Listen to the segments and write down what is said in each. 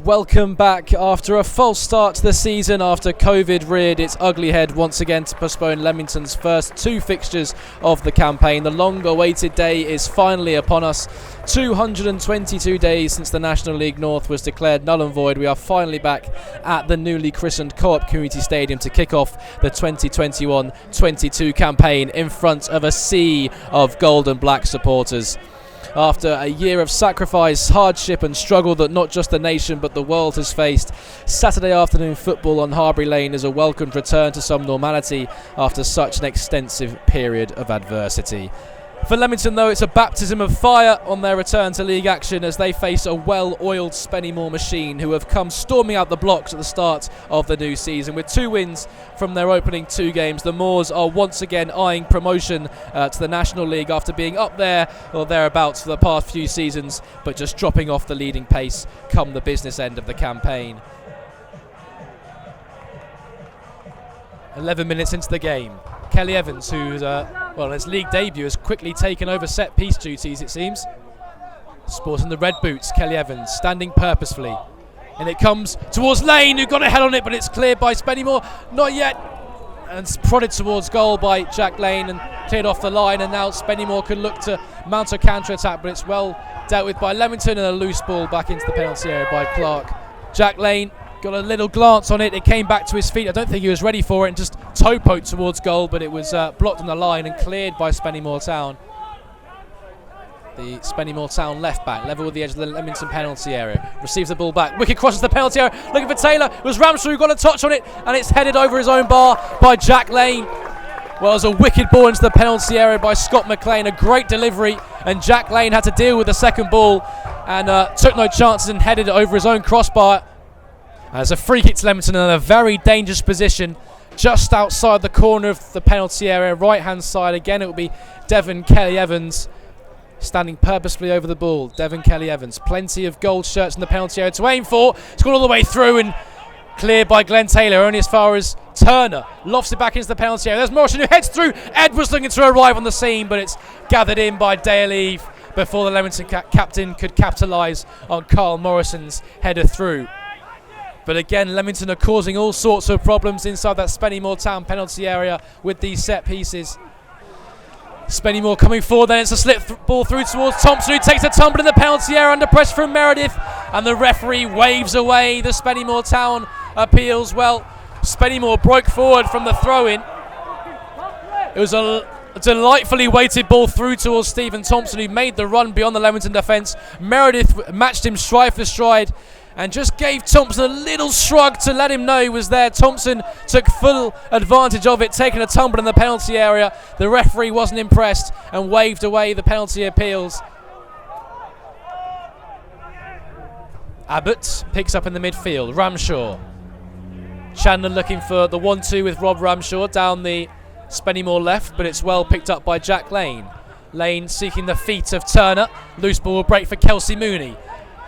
Welcome back after a false start to the season after COVID reared its ugly head once again to postpone Leamington's first two fixtures of the campaign. The long-awaited day is finally upon us. 222 days since the National League North was declared null and void. We are finally back at the newly christened Co-op Community Stadium to kick off the 2021-22 campaign in front of a sea of gold and black supporters. After a year of sacrifice, hardship and struggle that not just the nation but the world has faced, Saturday afternoon football on Harbury Lane is a welcomed return to some normality after such an extensive period of adversity. For Leamington, though, it's a baptism of fire on their return to league action as they face a well-oiled Spennymoor machine who have come storming out the blocks at the start of the new season. With 2 wins from their opening 2 games, the Moors are once again eyeing promotion to the National League after being up there or thereabouts for the past few seasons, but just dropping off the leading pace come the business end of the campaign. 11 minutes into the game, Kelly Evans, who's his league debut, has quickly taken over set-piece duties, it seems. Sporting the red boots, Kelly Evans, standing purposefully. And it comes towards Lane, who got a head on it, but it's cleared by Spennymoor. Not yet. And it's prodded towards goal by Jack Lane and cleared off the line. And now Spennymoor can look to mount a counter-attack, but it's well dealt with by Leamington, and a loose ball back into the penalty area by Clark. Jack Lane got a little glance on it. It came back to his feet. I don't think he was ready for it and just toe poked towards goal, but it was blocked on the line and cleared by Spennymoor Town. The Spennymoor Town left back, level with the edge of the Leamington penalty area. Receives the ball back. Wicket crosses the penalty area. Looking for Taylor. It was Ramshaw who got a touch on it, and it's headed over his own bar by Jack Lane. Well, it was a wicked ball into the penalty area by Scott McLean. A great delivery, and Jack Lane had to deal with the second ball and took no chances and headed it over his own crossbar. As a free kick to Leamington in a very dangerous position, just outside the corner of the penalty area, right-hand side. Again, it will be Devon Kelly Evans standing purposefully over the ball. Devon Kelly Evans, plenty of gold shirts in the penalty area to aim for. It's gone all the way through and cleared by Glenn Taylor, only as far as Turner lofts it back into the penalty area. There's Morrison who heads through. Edwards looking to arrive on the scene, but it's gathered in by Delaney before the Leamington captain could capitalise on Carl Morrison's header through. But again, Leamington are causing all sorts of problems inside that Spennymoor Town penalty area with these set pieces. Spennymoor coming forward, then it's a slip ball through towards Thompson, who takes a tumble in the penalty area under pressure from Meredith, and the referee waves away the Spennymoor Town appeals. Well, Spennymoor broke forward from the throw-in. It was a delightfully weighted ball through towards Stephen Thompson, who made the run beyond the Leamington defence. Meredith matched him stride for stride and just gave Thompson a little shrug to let him know he was there. Thompson took full advantage of it, taking a tumble in the penalty area. The referee wasn't impressed and waved away the penalty appeals. Abbott picks up in the midfield. Ramshaw. Chandler looking for the 1-2 with Rob Ramshaw down the Spennymoor left, but it's well picked up by Jack Lane. Lane seeking the feet of Turner. Loose ball will break for Kelsey Mooney.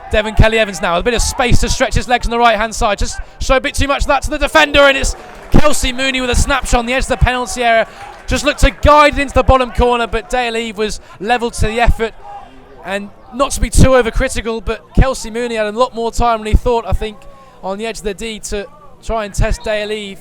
Devon Kelly Evans now with a bit of space to stretch his legs on the right hand side. Just show a bit too much of that to the defender, and it's Kelsey Mooney with a snapshot on the edge of the penalty area. Just looked to guide it into the bottom corner, but Dale was levelled to the effort. And not to be too overcritical, but Kelsey Mooney had a lot more time than he thought, I think, on the edge of the D to try and test Dale.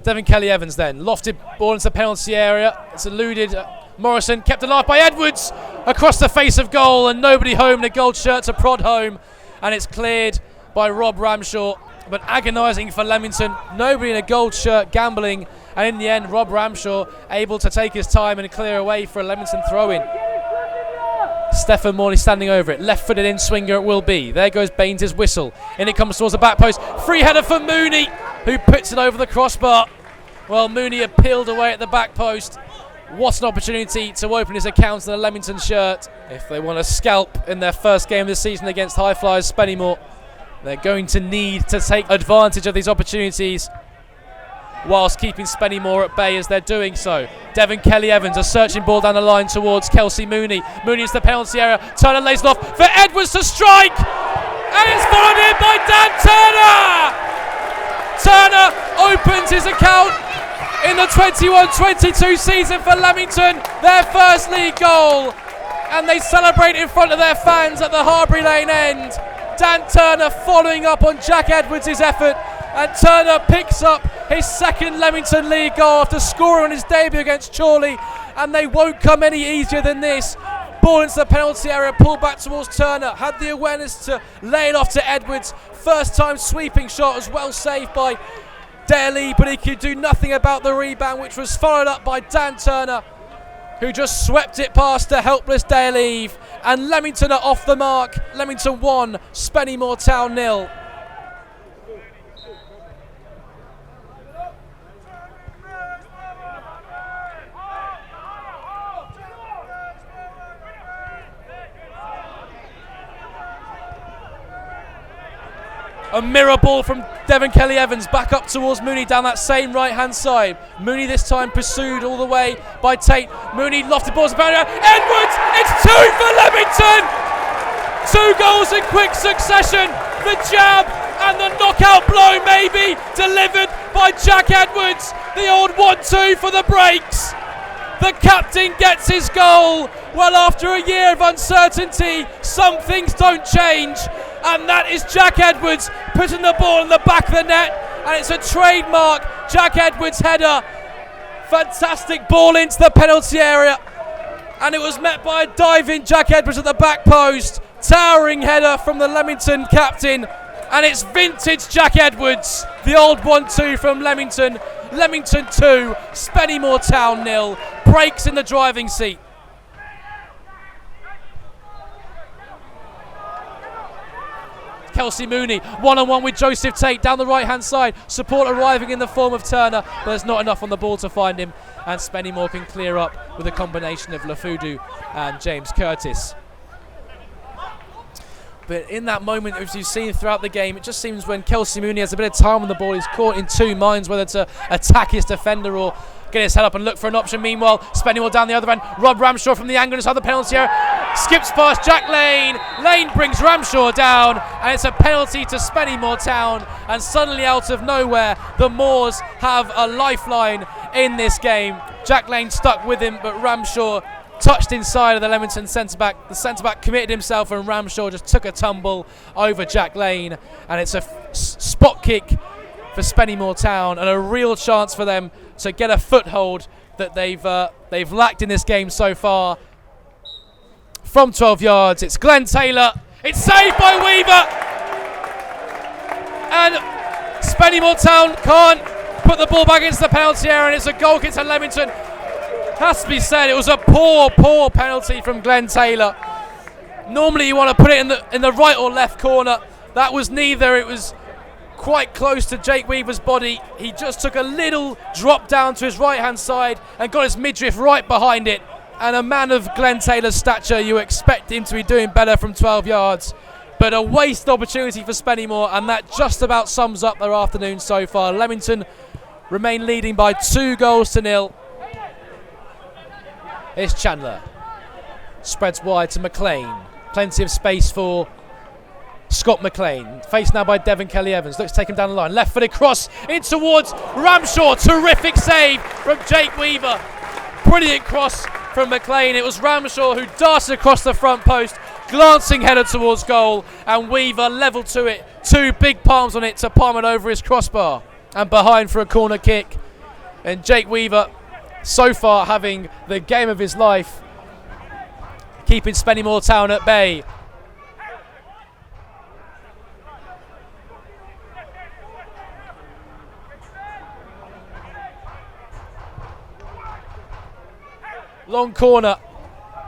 Devon Kelly Evans then lofted ball into the penalty area. It's eluded Morrison, kept alive by Edwards across the face of goal, and nobody home in a gold shirt to prod home, and it's cleared by Rob Ramshaw. But agonising for Leamington, nobody in a gold shirt gambling, and in the end Rob Ramshaw able to take his time and clear away for a Leamington throw-in. Stephen Morley standing over it, left-footed in swinger it will be. There goes Baines' whistle, in it comes towards the back post. Free header for Mooney, who puts it over the crossbar. Well, Mooney had peeled away at the back post. What an opportunity to open his account in a Leamington shirt. If they want to scalp in their first game of the season against High Flyers Spennymoor, they're going to need to take advantage of these opportunities whilst keeping Spennymoor at bay as they're doing so. Devon Kelly Evans, a searching ball down the line towards Kelsey Mooney. Mooney is the penalty area. Turner lays it off for Edwards to strike, and it's followed in by Dan Turner. Turner opens his account in the 21-22 season for Leamington, their first league goal, and they celebrate in front of their fans at the Harbury Lane end. Dan Turner following up on Jack Edwards' effort, and Turner picks up his second Leamington League goal after scoring on his debut against Chorley, and they won't come any easier than this. Ball into the penalty area, pulled back towards Turner, had the awareness to lay it off to Edwards. First time sweeping shot was well saved by Delaney, but he could do nothing about the rebound, which was followed up by Dan Turner, who just swept it past a helpless Delaney. And Leamington are off the mark. Leamington 1, Spennymoor Town 0. A mirror ball from Devon Kelly-Evans back up towards Mooney down that same right-hand side. Mooney this time pursued all the way by Tate. Mooney lofted balls about Edwards! It's 2 for Leamington! 2 goals in quick succession. The jab and the knockout blow maybe delivered by Jack Edwards. The old 1-2 for the breaks. The captain gets his goal. Well, after a year of uncertainty, some things don't change. And that is Jack Edwards putting the ball in the back of the net. And it's a trademark Jack Edwards header. Fantastic ball into the penalty area. And it was met by a diving Jack Edwards at the back post. Towering header from the Leamington captain. And it's vintage Jack Edwards. The old 1-2 from Leamington. Leamington 2, Spennymoor Town 0. Breaks in the driving seat. Kelsey Mooney, one-on-one with Joseph Tate down the right-hand side. Support arriving in the form of Turner, but there's not enough on the ball to find him. And Spennymoor can clear up with a combination of Lafudu and James Curtis. But in that moment, as you've seen throughout the game, it just seems when Kelsey Mooney has a bit of time on the ball, he's caught in two minds whether to attack his defender or get his head up and look for an option. Meanwhile, Spennymoor down the other end. Rob Ramshaw from the angle inside the penalty area. Skips past Jack Lane. Lane brings Ramshaw down, and it's a penalty to Spennymoor Town. And suddenly, out of nowhere, the Moors have a lifeline in this game. Jack Lane stuck with him, but Ramshaw touched inside of the Leamington centre-back. The centre-back committed himself, and Ramshaw just took a tumble over Jack Lane. And it's a spot kick for Spennymoor Town, and a real chance for them to get a foothold that they've lacked in this game so far. From 12 yards, it's Glenn Taylor. It's saved by Weaver. And Spennymoor Town can't put the ball back into the penalty area, and it's a goal kick to Leamington. Has to be said, it was a poor penalty from Glenn Taylor. Normally you want to put it in the right or left corner. That was neither. It was quite close to Jake Weaver's body. He just took a little drop down to his right-hand side and got his midriff right behind it. And a man of Glenn Taylor's stature, you expect him to be doing better from 12 yards. But a wasted opportunity for Spennymoor, and that just about sums up their afternoon so far. Leamington remain leading by 2-0. Here's Chandler. Spreads wide to McLean. Plenty of space for Scott McLean. Faced now by Devon Kelly-Evans. Looks to take him down the line. Left-footed cross in towards Ramshaw. Terrific save from Jake Weaver. Brilliant cross from McLean. It was Ramshaw who darted across the front post. Glancing header towards goal. And Weaver level to it. 2 big palms on it to palm it over his crossbar. And behind for a corner kick. And Jake Weaver, so far having the game of his life, keeping Spennymoor Town at bay. Long corner,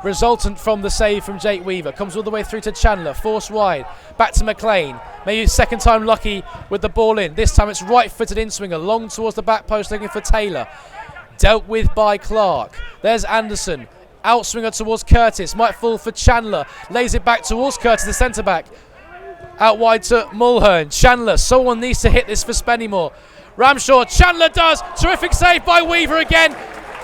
resultant from the save from Jake Weaver. Comes all the way through to Chandler, forced wide, back to McLean. Maybe second time lucky with the ball in. This time it's right-footed in-swinger, long towards the back post looking for Taylor. Dealt with by Clark. There's Anderson. Outswinger towards Curtis. Might fall for Chandler. Lays it back towards Curtis, the centre-back. Out wide to Mulhern. Chandler. Someone needs to hit this for Spennymoor. Ramshaw. Chandler does. Terrific save by Weaver again.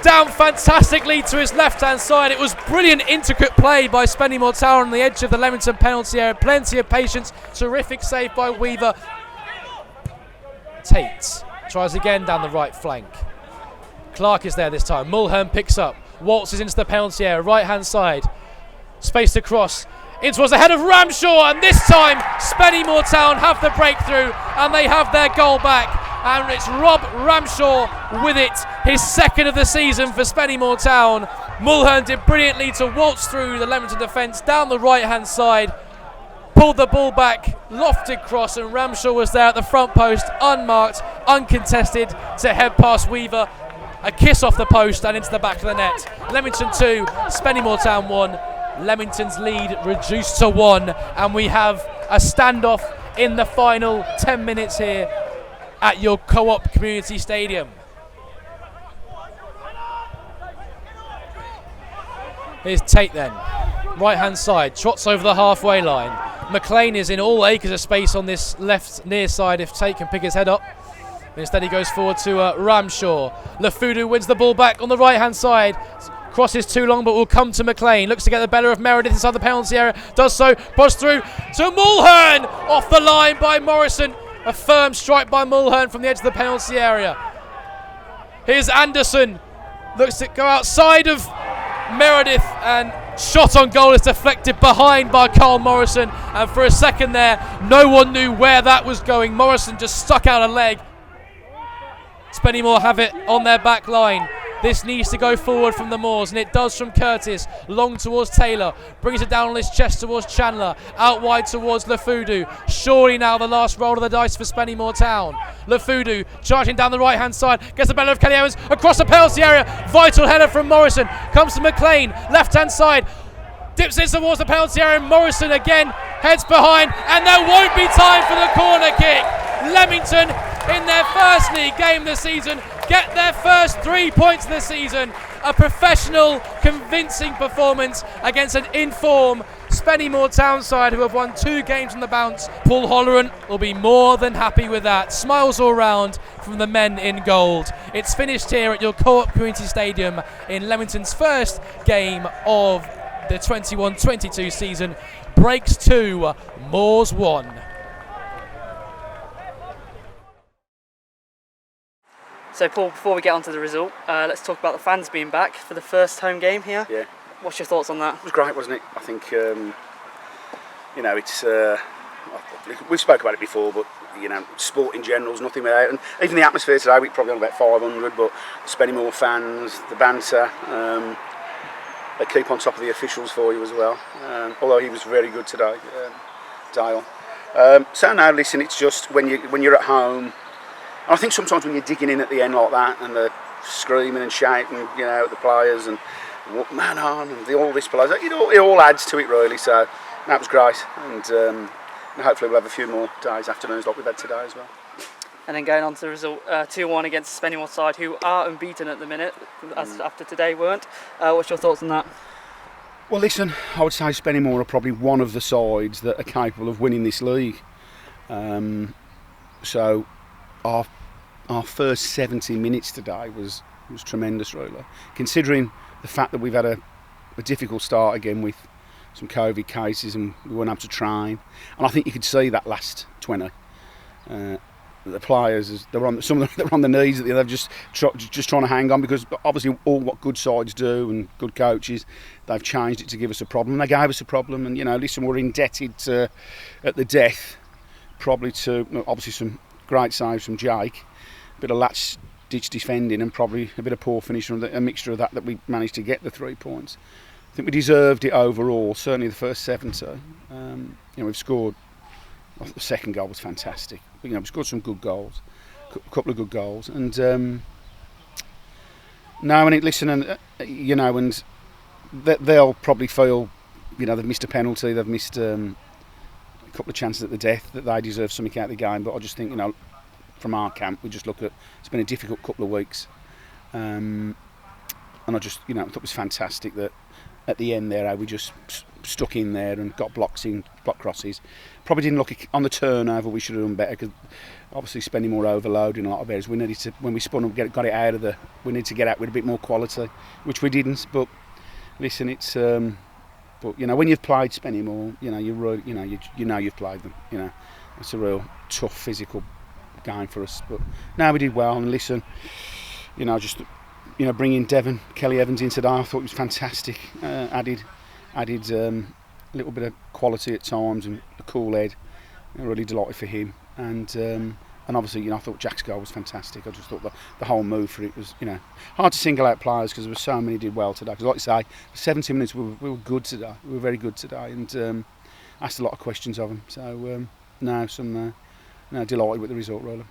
Down fantastically to his left-hand side. It was brilliant, intricate play by Spennymoor Town on the edge of the Leamington penalty area. Plenty of patience. Terrific save by Weaver. Tate tries again down the right flank. Clark is there this time. Mulhern picks up. Waltzes into the penalty area. Right-hand side. Space to cross in towards the head of Ramshaw, and this time Spennymoor Town have the breakthrough and they have their goal back. And it's Rob Ramshaw with it, his second of the season for Spennymoor Town. Mulhern did brilliantly to waltz through the Leamington defence down the right-hand side, pulled the ball back, lofted cross, and Ramshaw was there at the front post, unmarked, uncontested, to head past Weaver. A kiss off the post and into the back of the net. Leamington 2, Spennymoor Town 1. Leamington's lead reduced to 1, and we have a standoff in the final 10 minutes here at your Co-op Community Stadium. Here's Tate then, right hand side, trots over the halfway line. McLean is in all acres of space on this left near side if Tate can pick his head up. Instead he goes forward to Ramshaw. Lafudu wins the ball back on the right hand side. Cross is too long but will come to McLean. Looks to get the better of Meredith inside the penalty area. Does so, push through to Mulhern. Off the line by Morrison. A firm strike by Mulhern from the edge of the penalty area. Here's Anderson. Looks to go outside of Meredith, and shot on goal is deflected behind by Carl Morrison. And for a second there, no one knew where that was going. Morrison just stuck out a leg. Spennymoor have it on their back line. This needs to go forward from the Moors, and it does from Curtis. Long towards Taylor, brings it down on his chest towards Chandler, out wide towards Lafudu. Surely now the last roll of the dice for Spennymoor Town. Lafudu charging down the right hand side, gets the better of Kelly Evans across the penalty area. Vital header from Morrison, comes to McLean, left hand side, dips in towards the penalty area. Morrison again heads behind, and there won't be time for the corner kick. Leamington, in their first league game this season, get their first 3 points of the season. A professional, convincing performance against an in-form Spennymoor Town side who have won 2 games on the bounce. Paul Holleran will be more than happy with that. Smiles all round from the men in gold. It's finished here at your Co-op Community Stadium in Leamington's first game of the 21-22 season. Breaks 2, Moors 1. So Paul, before we get on to the result, let's talk about the fans being back for the first home game here. Yeah. What's your thoughts on that? It was great, wasn't it? I think, it's... we spoke about it before, but, sport in general is nothing without. And even the atmosphere today, we're probably on about 500, but the Spennymoor fans, the banter, they keep on top of the officials for you as well. Although he was very good today, Dale. So now, listen, it's just when you're at home, and I think sometimes when you're digging in at the end like that and they're screaming and shouting, at the players and man on and all this players, it all adds to it really. So that was great, and hopefully we'll have a few more days, afternoons like we've had today as well. And then going on to the result, 2-1 against the Spennymoor side, who are unbeaten at the minute, as after today weren't. What's your thoughts on that? Well, listen, I would say Spennymoor are probably one of the sides that are capable of winning this league. So our first 70 minutes today was tremendous, really. Considering the fact that we've had a difficult start again with some COVID cases and we weren't able to train. And I think you could see that last 20. The players, some of them they're on the knees, they're just trying to hang on, because obviously all what good sides do and good coaches, they've changed it to give us a problem. They gave us a problem, and listen, we're indebted to, at the death, probably to obviously some great saves from Jake, a bit of latch ditch defending, and probably a bit of poor finish, and a mixture of that we managed to get the 3 points. I think we deserved it overall, certainly the first 70. We've scored. The second goal was fantastic. We've scored some good goals, a couple of good goals, and now and listen, and and they'll probably feel, they've missed a penalty, they've missed a couple of chances at the death, that they deserve something out of the game. But I just think, from our camp, we just look at, it's been a difficult couple of weeks, and I just, I thought it was fantastic that at the end there, how we just stuck in there and got block crosses. Probably didn't look on the turnover. We should have done better, because obviously Spennymoor overload in a lot of areas. We needed to, when we spun up, got it out of we needed to get out with a bit more quality, which we didn't. But listen, it's but when you've played Spennymoor, you've played them. It's a real tough physical game for us. But now we did well, and listen, just bringing Kelly Evans in today, I thought it was fantastic. Added a little bit of quality at times and a cool head. I'm really delighted for him. And obviously, I thought Jack's goal was fantastic. I just thought the whole move for it was, hard to single out players because there were so many did well today. Because like I say, for 70 minutes we were good today. We were very good today, and asked a lot of questions of them. So delighted with the result, really.